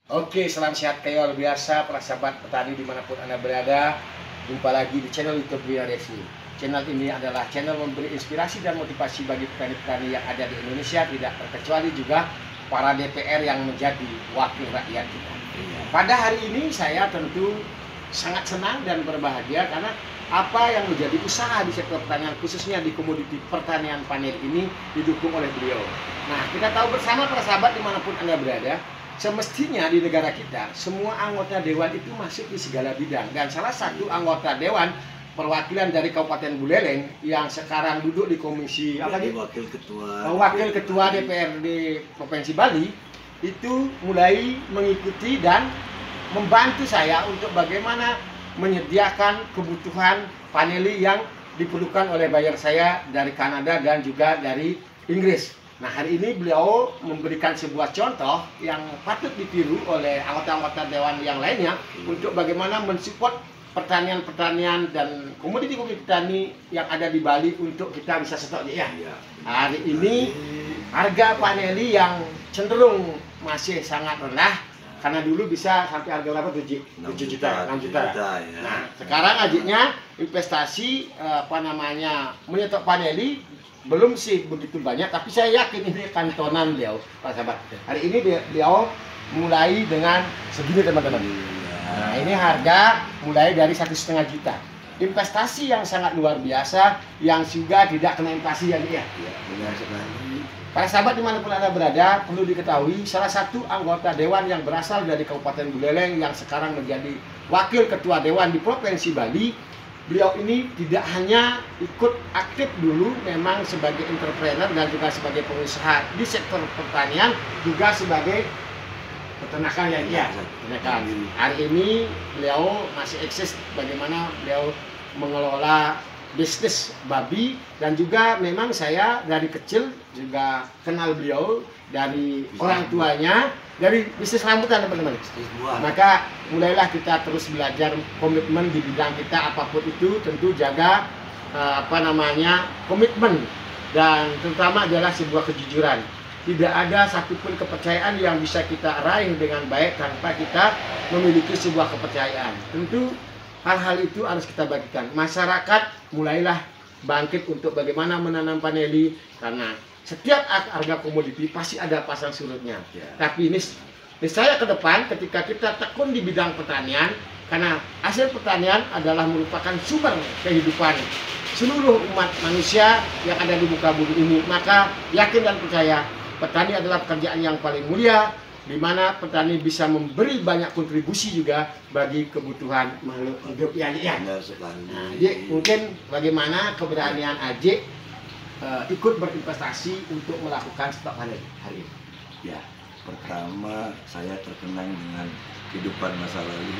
Oke, salam sehat kayak luar biasa para sahabat petani dimanapun Anda berada. Jumpa lagi di channel YouTube Buya Desi. Channel ini adalah channel memberi inspirasi dan motivasi bagi petani-petani yang ada di Indonesia, tidak terkecuali juga para DPR yang menjadi wakil rakyat kita. Pada hari ini saya tentu sangat senang dan berbahagia karena apa yang menjadi usaha di sektor pertanian, khususnya di komoditi pertanian panel ini, didukung oleh beliau. Nah, kita tahu bersama para sahabat dimanapun Anda berada, semestinya di negara kita, semua anggota dewan itu masuk di segala bidang. Dan salah satu anggota dewan perwakilan dari Kabupaten Buleleng yang sekarang duduk di komisi wakil ketua DPRD Provinsi Bali, itu mulai mengikuti dan membantu saya untuk bagaimana menyediakan kebutuhan paneli yang diperlukan oleh buyer saya dari Kanada dan juga dari Inggris. Nah, hari ini beliau memberikan sebuah contoh yang patut ditiru oleh anggota-anggota dewan yang lainnya untuk bagaimana mensupport pertanian-pertanian dan komoditi-komoditi tani yang ada di Bali untuk kita bisa stok ya. Hari ini harga paneli yang cenderung masih sangat rendah karena dulu bisa sampai harga berapa tuh, Ji? 6 juta. Ya. Nah, sekarang ajiknya investasi menyetok paneli belum sih begitu banyak, tapi saya yakin ini kantonan beliau, Pak sahabat. Hari ini beliau mulai dengan segini, teman-teman. Nah, ini harga mulai dari 1,5 juta. Investasi yang sangat luar biasa, yang juga tidak kena inflasi ya, Iya, benar sekali. Para sahabat dimanapun Anda berada, perlu diketahui salah satu anggota dewan yang berasal dari Kabupaten Buleleng yang sekarang menjadi wakil ketua dewan di Provinsi Bali. Beliau ini tidak hanya ikut aktif dulu memang sebagai entrepreneur dan juga sebagai pengusaha di sektor pertanian, juga sebagai peternakan ya, iya, peternakan. Hari ini beliau masih eksis bagaimana beliau mengelola bisnis babi, dan juga memang saya dari kecil juga kenal beliau dari orang tuanya dari bisnis rambutan, teman-teman. Maka mulailah kita terus belajar komitmen di bidang kita apapun itu, tentu jaga komitmen, dan terutama adalah sebuah kejujuran. Tidak ada satupun kepercayaan yang bisa kita raih dengan baik tanpa kita memiliki sebuah kepercayaan. Tentu hal-hal itu harus kita bagikan. Masyarakat mulailah bangkit untuk bagaimana menanam paneli, karena setiap harga komoditi pasti ada pasang surutnya. Tapi ini saya ke depan ketika kita tekun di bidang pertanian, karena hasil pertanian adalah merupakan sumber kehidupan seluruh umat manusia yang ada di muka bumi ini, maka yakin dan percaya petani adalah pekerjaan yang paling mulia, di mana petani bisa memberi banyak kontribusi juga bagi kebutuhan makhluk hidup ya, Ajik ya. Nah, Ajik, mungkin bagaimana keberanian Ajik ikut berinvestasi untuk melakukan stok paneli hari ini? Ya, pertama saya terkenang dengan kehidupan masa lalu.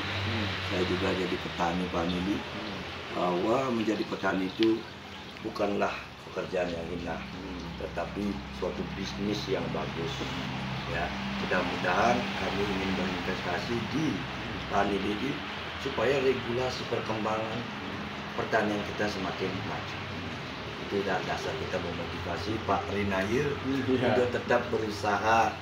Saya juga jadi petani paneli. Bahwa menjadi petani itu bukanlah pekerjaan yang hina, tetapi suatu bisnis yang bagus. Ya, mudah-mudahan kami ingin berinvestasi di paneli ini supaya regulasi perkembangan pertanian kita semakin maju. Itu dasar kita memotivasi Pak Rinahir untuk tetap berusaha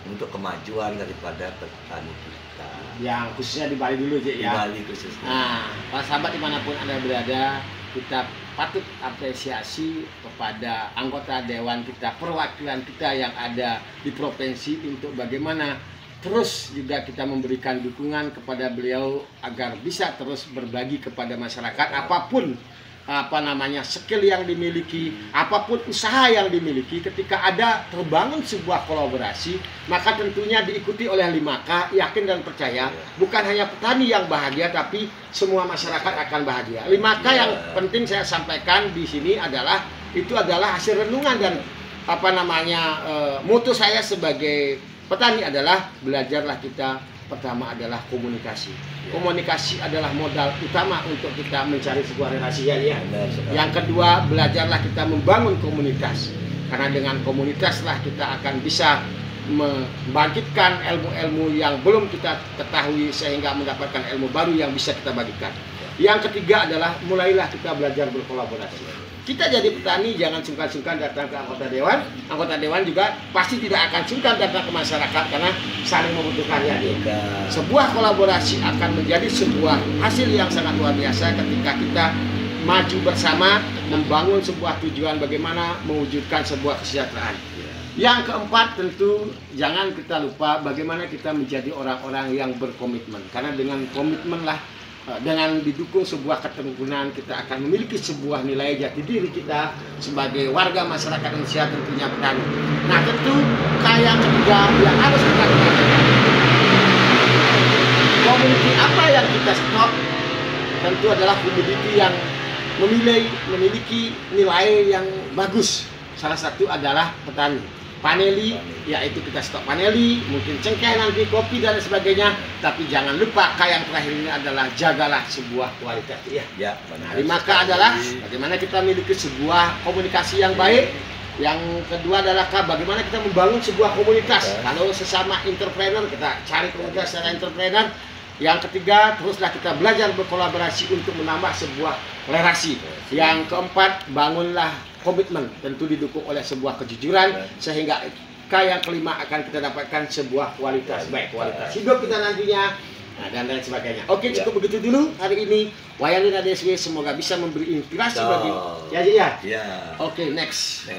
untuk kemajuan daripada petani kita. Yang khususnya di Bali dulu, Cik, ya. Di Bali khususnya. Nah, para sahabat dimanapun Anda berada, kita patut apresiasi kepada anggota dewan kita, perwakilan kita yang ada di provinsi, untuk bagaimana terus juga kita memberikan dukungan kepada beliau agar bisa terus berbagi kepada masyarakat apapun skill yang dimiliki, apapun usaha yang dimiliki. Ketika ada terbangun sebuah kolaborasi, maka tentunya diikuti oleh 5K, yakin dan percaya bukan hanya petani yang bahagia, tapi semua masyarakat akan bahagia. 5K yang penting saya sampaikan di sini adalah hasil renungan dan mutu saya sebagai petani adalah belajarlah kita. Pertama adalah komunikasi. Komunikasi adalah modal utama untuk kita mencari sebuah relasi ya. Yang kedua, belajarlah kita membangun komunitas. Karena dengan komunitaslah kita akan bisa membangkitkan ilmu-ilmu yang belum kita ketahui sehingga mendapatkan ilmu baru yang bisa kita bagikan. Yang ketiga adalah mulailah kita belajar berkolaborasi. Kita jadi petani jangan sungkan-sungkan datang ke anggota dewan. Anggota dewan juga pasti tidak akan sungkan datang ke masyarakat karena saling membutuhkannya. Sebuah kolaborasi akan menjadi sebuah hasil yang sangat luar biasa ketika kita maju bersama membangun sebuah tujuan bagaimana mewujudkan sebuah kesejahteraan. Yang keempat tentu jangan kita lupa bagaimana kita menjadi orang-orang yang berkomitmen. Karena dengan komitmen lah, dengan didukung sebuah keterukunan, kita akan memiliki sebuah nilai jati diri kita sebagai warga masyarakat Indonesia, tentunya petani. Nah tentu yang ketiga yang harus kita lakukan, komoditi apa yang kita stop tentu adalah komoditi yang memiliki nilai yang bagus. Salah satu adalah petani. Paneli, yaitu kita stok paneli, mungkin cengkeh nanti, kopi dan sebagainya. Tapi jangan lupa yang terakhir ini adalah jagalah sebuah kualitas. Ya, benar. Maka adalah bagaimana kita memiliki sebuah komunikasi yang baik. Yang kedua adalah bagaimana kita membangun sebuah komunitas. Kalau sesama entrepreneur kita cari komunitas secara entrepreneur. Yang ketiga, teruslah kita belajar berkolaborasi untuk menambah sebuah relasi. Yang keempat, bangunlah komitmen, tentu didukung oleh sebuah kejujuran, sehingga yang kelima akan kita dapatkan sebuah kualitas baik, kualitas hidup kita nantinya, dan lain sebagainya. Oke, cukup begitu dulu hari ini. Wayalin ADSW semoga bisa memberi inspirasi bagi ya. Oke, next.